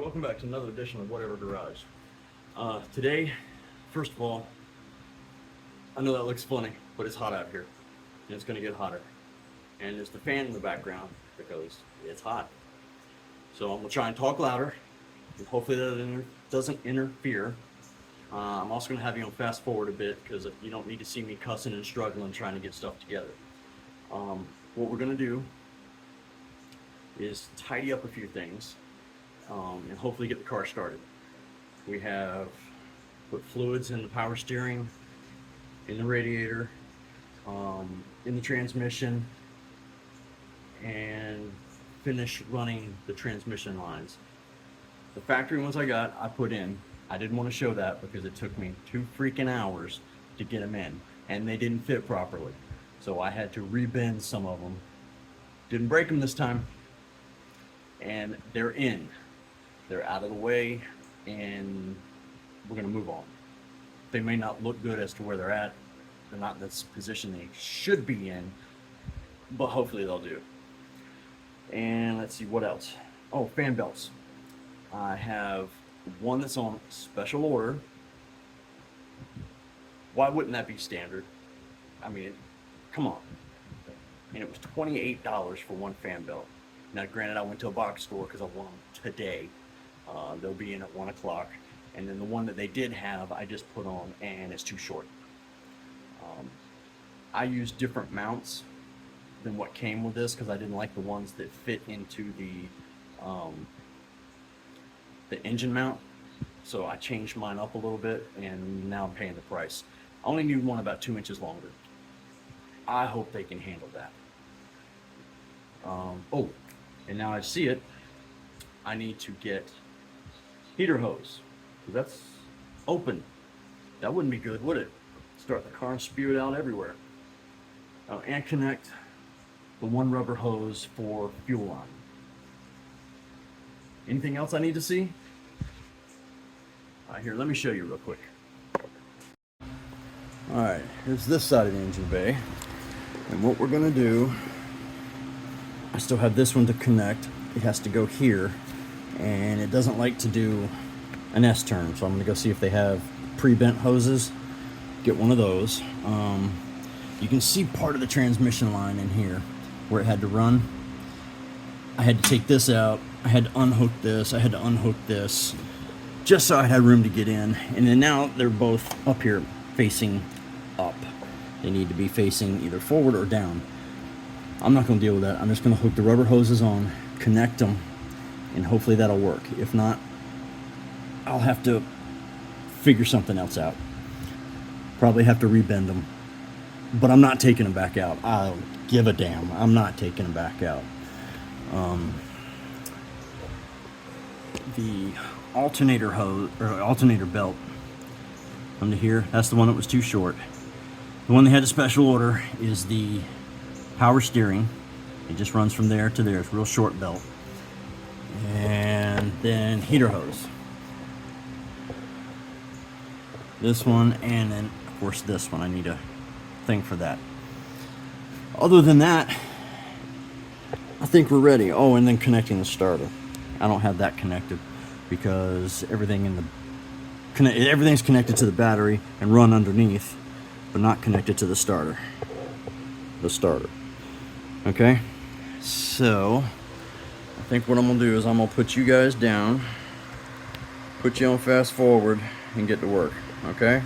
welcome back to another edition of Whatever Garage. Today, first of all, I know that looks funny, but it's hot out here, and it's going to get hotter. And there's the fan in the background because it's hot. So I'm going to try and talk louder, and hopefully that doesn't interfere. I'm also going to have you on fast forward a bit because you don't need to see me cussing and struggling trying to get stuff together. What we're going to do is tidy up a few things and hopefully get the car started. We have put fluids in the power steering, in the radiator, in the transmission, and finish running the transmission lines. The factory ones I put in. I didn't want to show that because it took me 2 freaking hours to get them in, and they didn't fit properly. So I had to rebend some of them. Didn't break them this time. And they're in. They're out of the way, and we're going to move on. They may not look good as to where they're at. They're not in this position they should be in, but hopefully they'll do. And let's see what else. Oh, fan belts. I have one that's on special order. Why wouldn't that be standard? I mean, come on. And it was $28 for one fan belt. Now, granted, I went to a box store because I want them today. They'll be in at 1 o'clock. And then the one that they did have, I just put on, and it's too short. I used different mounts than what came with this because I didn't like the ones that fit into the engine mount. So I changed mine up a little bit, and now I'm paying the price. I only need one about 2 inches longer. I hope they can handle that. Oh, and now I see it. I need to get heater hose, because that's open. That wouldn't be good, would it? Start the car and spew it out everywhere. And connect the one rubber hose for fuel line. Anything else I need to see? Here, let me show you real quick. Alright, here's this side of the engine bay. And what we're going to do, I still have this one to connect. It has to go here, and it doesn't like to do an S-turn, so I'm going to go see if they have pre-bent hoses. Get one of those. You can see part of the transmission line in here where it had to run. I had to take this out. I had to unhook this. I had to unhook this just so I had room to get in. And then now they're both up here facing up. They need to be facing either forward or down. I'm not going to deal with that. I'm just going to hook the rubber hoses on, connect them, and hopefully that'll work. If not, I'll have to figure something else out. Probably have to rebend them. But I'm not taking them back out. I don't give a damn. I'm not taking them back out. The alternator hose or alternator belt under here, that's the one that was too short. The one they had a special order is the power steering. It just runs from there to there. It's a real short belt. And then heater hose. This one, and then of course this one. I need a thing for that. Other than that, I think we're ready. Oh, and then connecting the starter. I don't have that connected because everything's connected to the battery and run underneath, but not connected to the starter. Okay, so I think what I'm gonna do is I'm gonna put you guys down, put you on fast forward, and get to work. Okay.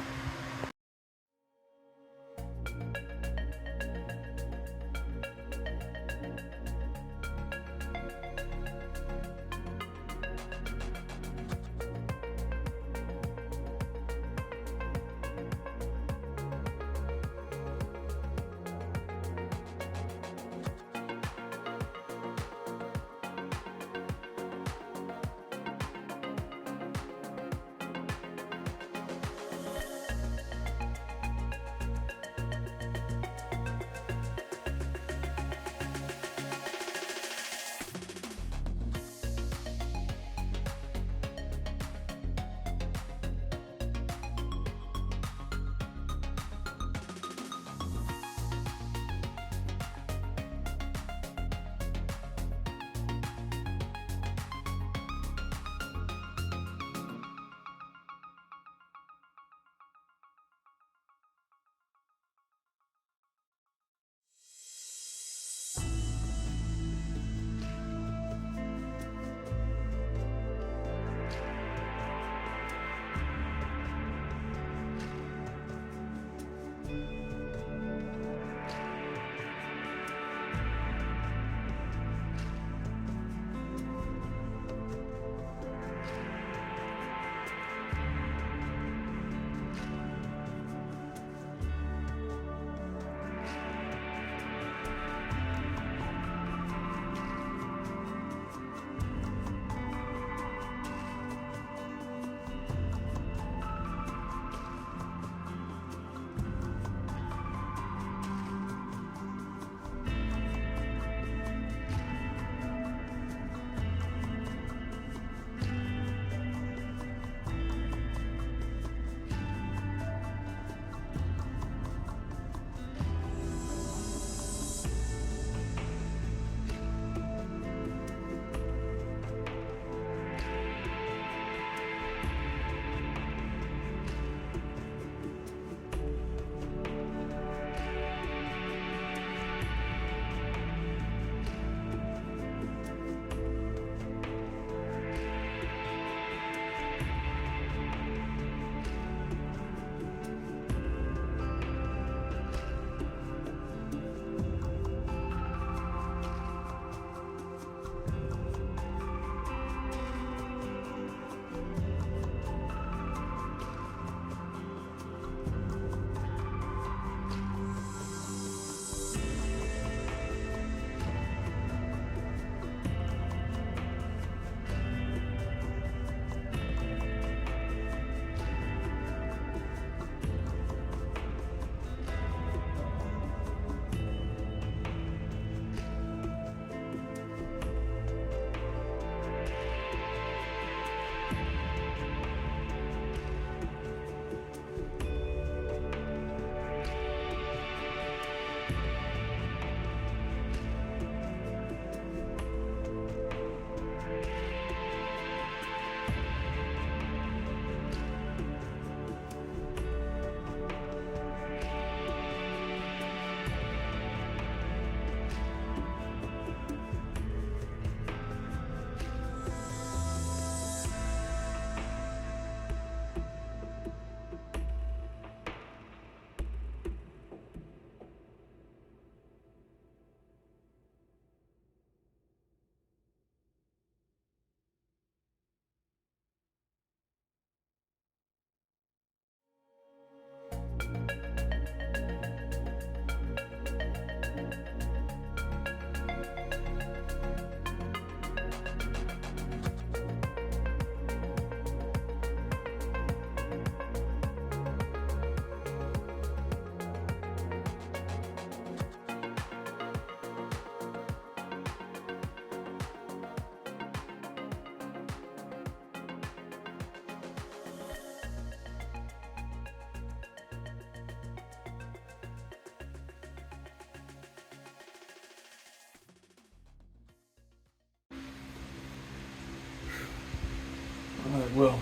well,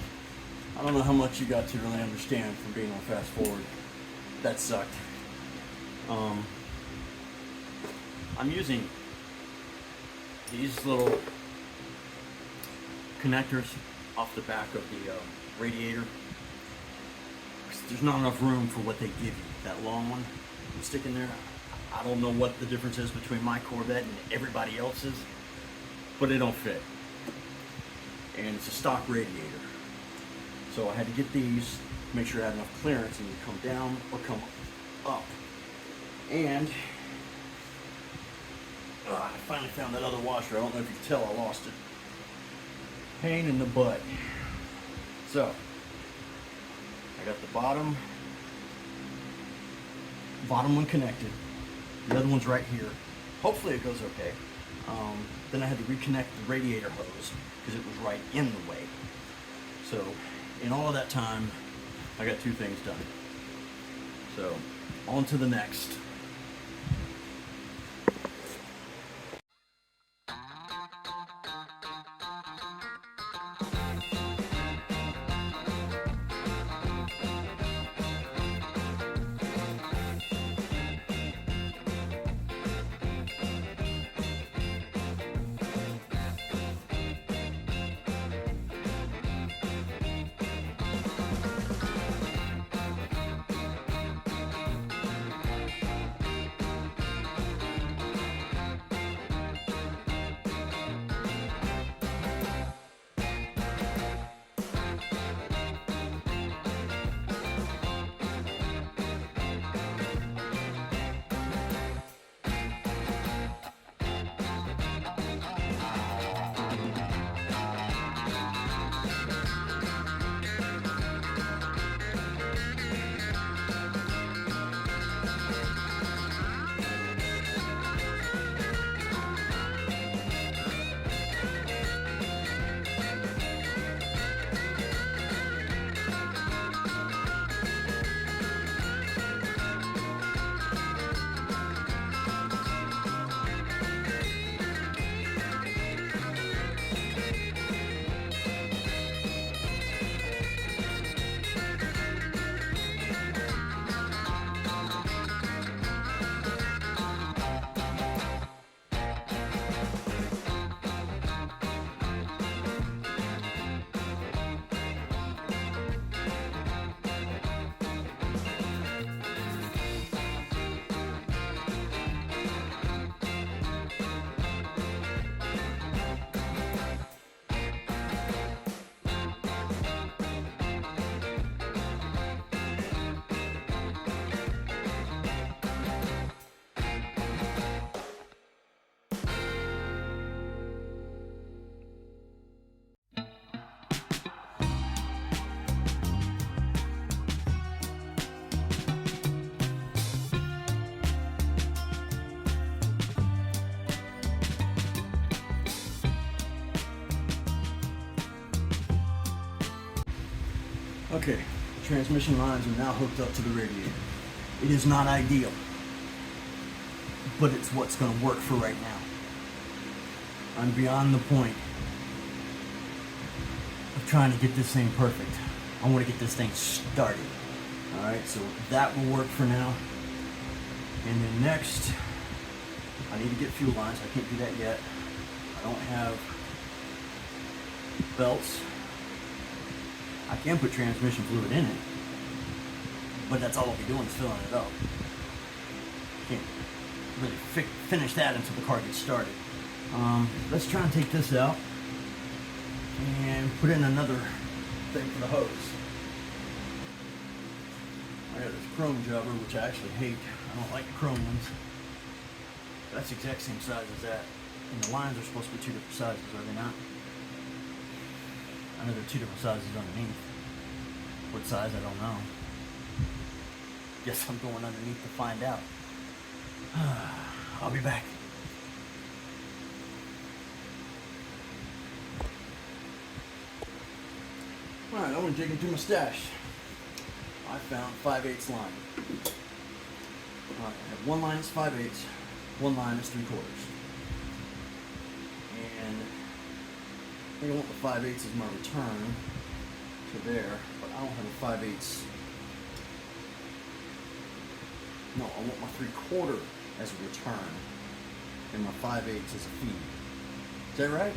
I don't know how much you got to really understand from being on fast forward. That sucked. I'm using these little connectors off the back of the radiator. There's not enough room for what they give you. That long one you stick in there, I don't know what the difference is between my Corvette and everybody else's, but it don't fit. And it's a stock radiator. So I had to get these, make sure I had enough clearance and you come down or come up. And I finally found that other washer. I don't know if you can tell I lost it. Pain in the butt. So I got the bottom one connected. The other one's right here. Hopefully it goes okay. Then I had to reconnect the radiator hose because it was right in the way. So in all of that time, I got 2 things done. So on to the next. Okay, transmission lines are now hooked up to the radiator. It is not ideal, but it's what's going to work for right now. I'm beyond the point of trying to get this thing perfect. I want to get this thing started. Alright, so that will work for now. And then next, I need to get fuel lines. I can't do that yet. I don't have belts. I can put transmission fluid in it, but that's all I'll be doing is filling it up. Can't really finish that until the car gets started. Let's try and take this out and put in another thing for the hose. I got this chrome jobber, which I actually hate. I don't like the chrome ones. That's the exact same size as that. And the lines are supposed to be 2 different sizes, are they not? I know there are 2 different sizes underneath. What size, I don't know. Guess I'm going underneath to find out. I'll be back. Alright, I'm going to dig into my stash. I found 5/8 line. Alright, I have 1 line is 5/8, 1 line is 3/4. And I think I want the 5/8 as my return. to there, but I don't have a 5/8. No, I want my 3/4 as a return, and my 5/8 as a feed. Is that right?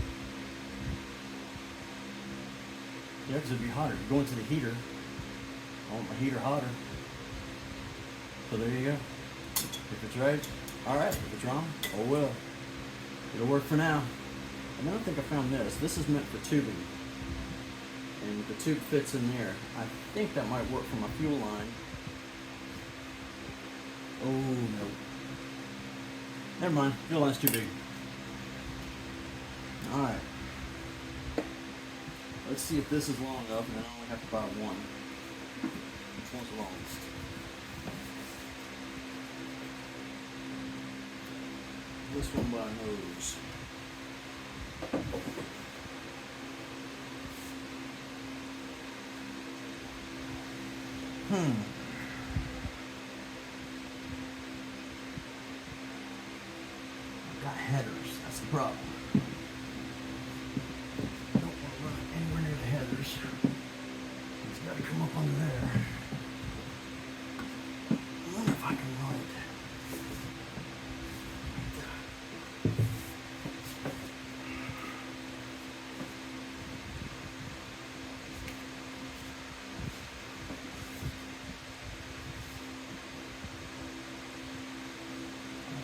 Yeah, because it'd be hotter. You go into the heater. I want my heater hotter. So there you go. If it's right, all right. If it's wrong, oh well. It'll work for now. And then I think I found this. This is meant for tubing. And the tube fits in there. I think that might work for my fuel line. Oh no. Never mind. Fuel line's too big. Alright. Let's see if this is long enough, and then I only have to buy one. Which one's the longest? This one by nose. I've got headers, that's the problem. I don't want to run it anywhere near the headers. It's got to come up under there. I wonder if I can run it.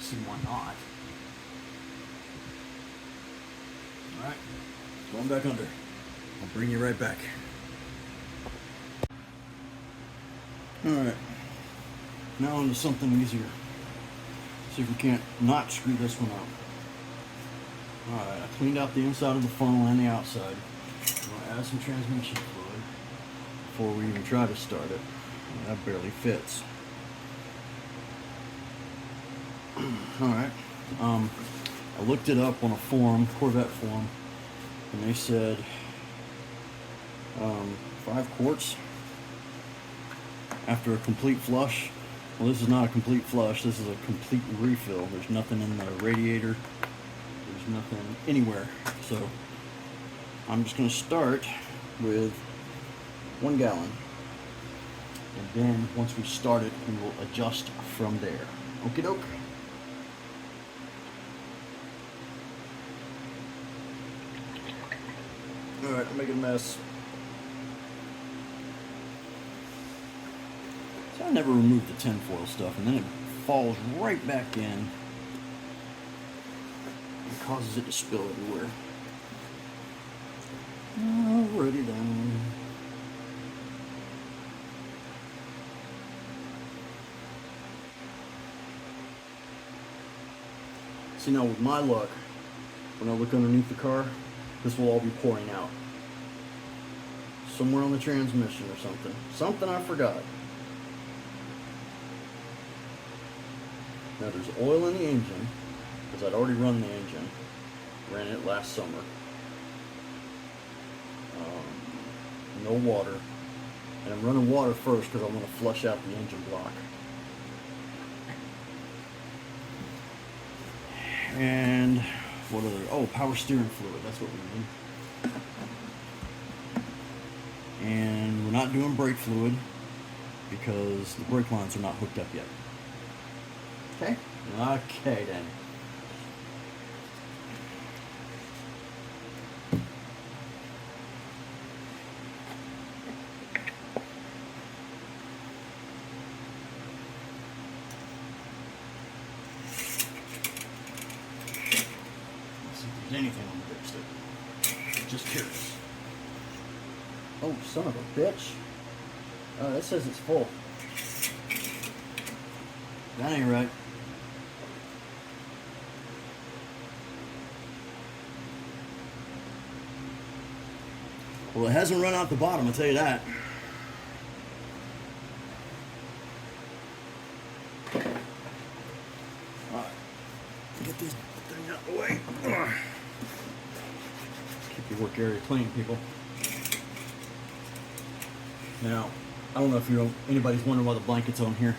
See why not. Alright, going back under. I'll bring you right back. Alright, now onto something easier. See if we can't not screw this one up. Alright, I cleaned out the inside of the funnel and the outside. I'm going to add some transmission fluid before we even try to start it. That barely fits. Alright, I looked it up on a forum, Corvette forum, and they said 5 quarts after a complete flush. Well, this is not a complete flush, this is a complete refill. There's nothing in the radiator, there's nothing anywhere. So I'm just going to start with 1 gallon, and then once we start it, we will adjust from there. Okie doke. Alright, I'm making a mess. So I never removed the tinfoil stuff, and then it falls right back in and causes it to spill everywhere. Alrighty then. See, now with my luck, when I look underneath the car, this will all be pouring out. Somewhere on the transmission or something. Something I forgot. Now there's oil in the engine, because I'd already run the engine. Ran it last summer. No water. And I'm running water first because I want to flush out the engine block. And what other? Oh, power steering fluid. That's what we need. And we're not doing brake fluid because the brake lines are not hooked up yet. Okay? Okay then. Anything on the dipstick. Just curious. Oh, son of a bitch. That says it's full. That ain't right. Well, it hasn't run out the bottom, I'll tell you that. Alright. Get this thing out of the way. Keep your work area clean, people. Now, I don't know if anybody's wondering why the blanket's on here.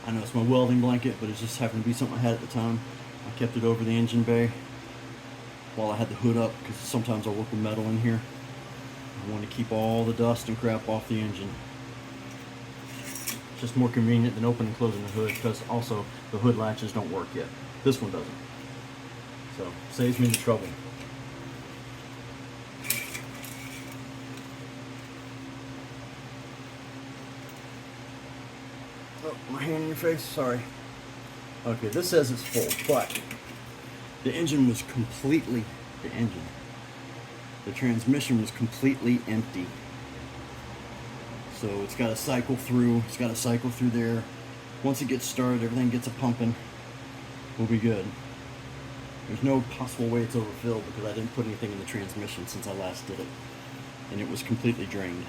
I know it's my welding blanket, but it just happened to be something I had at the time. I kept it over the engine bay while I had the hood up, because sometimes I work with metal in here. I want to keep all the dust and crap off the engine. It's just more convenient than opening and closing the hood, because also the hood latches don't work yet. This one doesn't. So, saves me the trouble. Oh, my hand in your face, sorry. Okay, this says it's full, but the engine was completely, the transmission was completely empty. So it's got to cycle through, there. Once it gets started, everything gets a pumping, we'll be good. There's no possible way it's overfilled because I didn't put anything in the transmission since I last did it. And it was completely drained.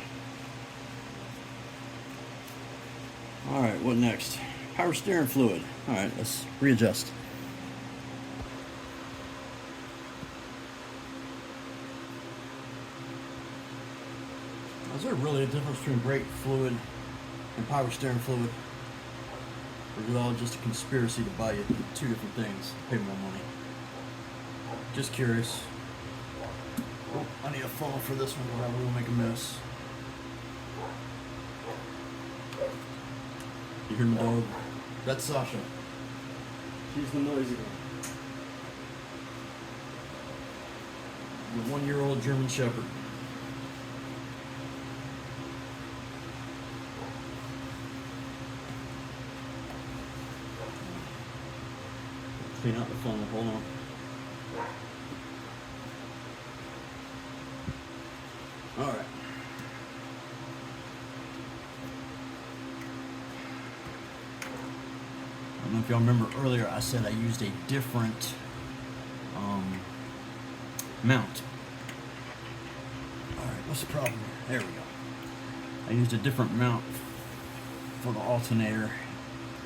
Alright, what next? Power steering fluid. Alright, let's readjust. Is there really a difference between brake fluid and power steering fluid? Or is it all just a conspiracy to buy you two different things, pay more money? Just curious. Oh, I need a funnel for this one, or I will make a mess. You hear my dog? That's Sasha. She's the noisy one. The 1-year-old German Shepherd. Clean out the funnel, hold on. Alright. I don't know if y'all remember earlier I said I used a different mount. Alright, what's the problem here? There we go. I used a different mount for the alternator.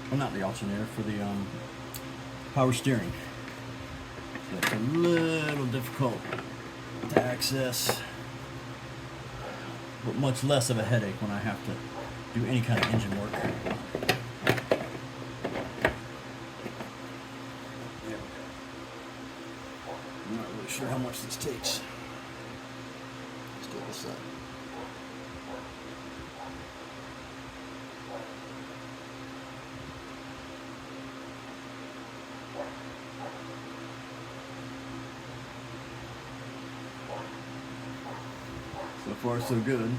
Well, not the alternator, for the power steering. So it's a little difficult to access, but much less of a headache when I have to do any kind of engine work. I'm not really sure how much this takes. Let's get this up. So far, so good.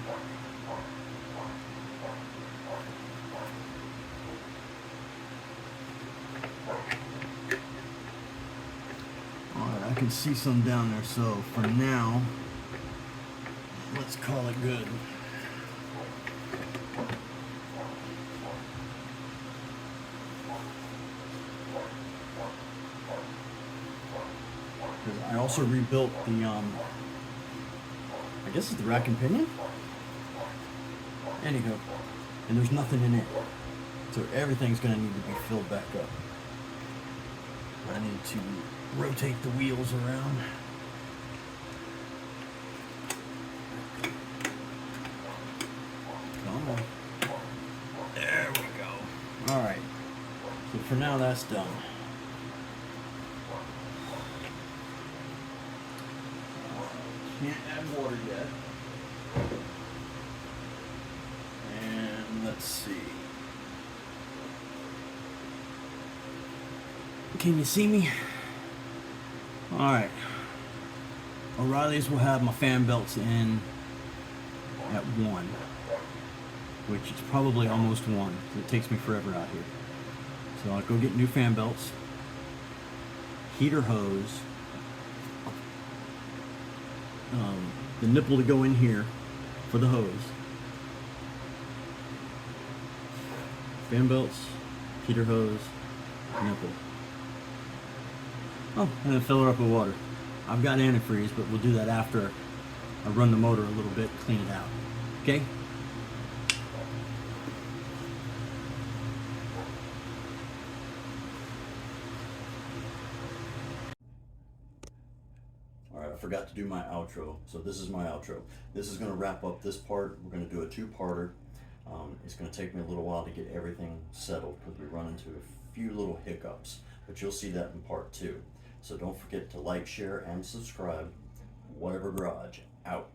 Alright, I can see some down there, so for now, let's call it good. Because I also rebuilt the I guess it's the rack and pinion? Anywho, and there's nothing in it. So everything's going to need to be filled back up. I need to rotate the wheels around. Come on. There we go. Alright. So for now that's done. Can't add water yet. And let's see. Can you see me? Alright. O'Reilly's will have my fan belts in at 1, which is probably almost 1. It takes me forever out here. So I'll go get new fan belts, heater hose, the nipple to go in here for the hose, fan belts, heater hose, nipple. Oh, and then fill her up with water. I've got antifreeze, but we'll do that after I run the motor a little bit, clean it out. Okay? Alright, I forgot to do my outro, so this is my outro. This is going to wrap up this part. We're going to do a 2-parter. It's going to take me a little while to get everything settled because we run into a few little hiccups, but you'll see that in part 2. So don't forget to like, share, and subscribe. Whatever Garage, out.